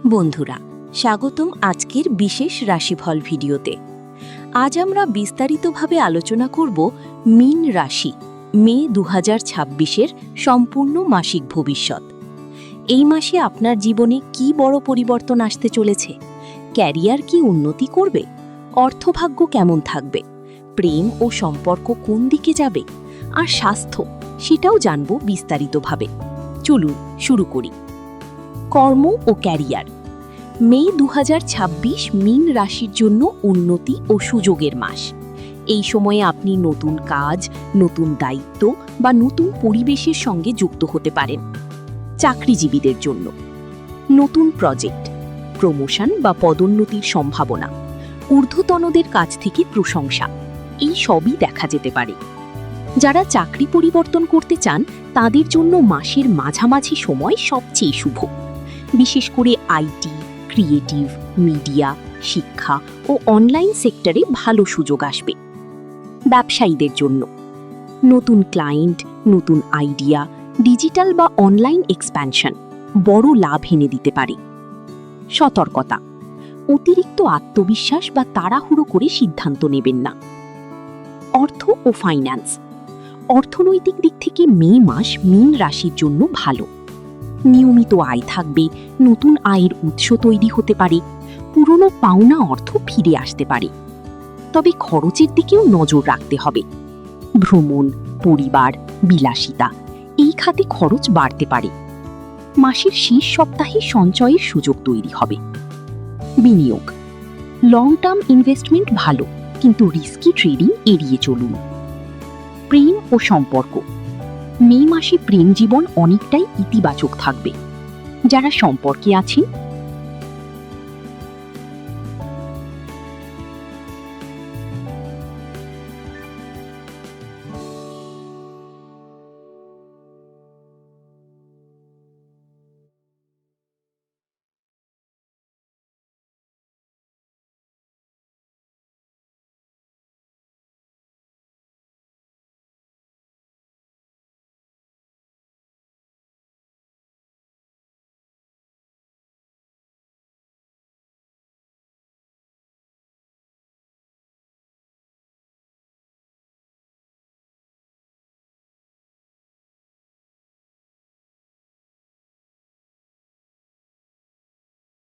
বন্ধুরা, স্বাগতম আজকের বিশেষ রাশিফল ভিডিওতে। আজ আমরা বিস্তারিতভাবে আলোচনা করব মীন রাশি মে 2026-এর সম্পূর্ণ মাসিক ভবিষ্যৎ। এই মাসে আপনার জীবনে কি বড় পরিবর্তন আসতে চলেছে? ক্যারিয়ার কি উন্নতি করবে? অর্থভাগ্য কেমন থাকবে? প্রেম ও সম্পর্ক কোন দিকে যাবে? আর স্বাস্থ্য, সেটাও জানব বিস্তারিতভাবে। চলুন শুরু করি। কর্ম ও ক্যারিয়ার। মে 2026 মীন রাশির জন্য উন্নতি ও সুযোগের মাস। এই সময়ে আপনি নতুন কাজ, নতুন দায়িত্ব বা নতুন পরিবেশের সঙ্গে যুক্ত হতে পারেন। চাকরিজীবীদের জন্য নতুন প্রজেক্ট, প্রমোশন বা পদোন্নতির সম্ভাবনা, ঊর্ধ্বতনদের কাছ থেকে প্রশংসা, এই সবই দেখা যেতে পারে। যারা চাকরি পরিবর্তন করতে চান তাদের জন্য মাসের মাঝামাঝি সময় সবচেয়ে শুভ। বিশেষ করে আইটি, ক্রিয়েটিভ, মিডিয়া, শিক্ষা ও অনলাইন সেক্টরে ভালো সুযোগ আসবে। ব্যবসায়ীদের জন্য নতুন ক্লায়েন্ট, নতুন আইডিয়া, ডিজিটাল বা অনলাইন এক্সপ্যানশন বড় লাভ এনে দিতে পারে। সতর্কতা, অতিরিক্ত আত্মবিশ্বাস বা তাড়াহুড়ো করে সিদ্ধান্ত নেবেন না। অর্থ ও ফাইন্যান্স। অর্থনৈতিক দিক থেকে মে মাস মীন রাশির জন্য ভালো। নিয়মিত আয় থাকবে, নতুন আয়ের উৎস তৈরি হতে পারে, পুরনো পাওনা অর্থ ফিরে আসতে পারে। তবে খরচের দিকেও নজর রাখতে হবে। ভ্রমণ, পরিবার, বিলাসিতা, এই খাতে খরচ বাড়তে পারে। মাসের শেষ সপ্তাহে সঞ্চয়ের সুযোগ তৈরি হবে। বিনিয়োগ। লং টার্ম ইনভেস্টমেন্ট ভালো, কিন্তু রিস্কি ট্রেডিং এড়িয়ে চলুন। প্রেম ও সম্পর্ক। মে মাসে প্রেম জীবন অনেকটাই ইতিবাচক থাকবে। যারা সম্পর্কে আছেন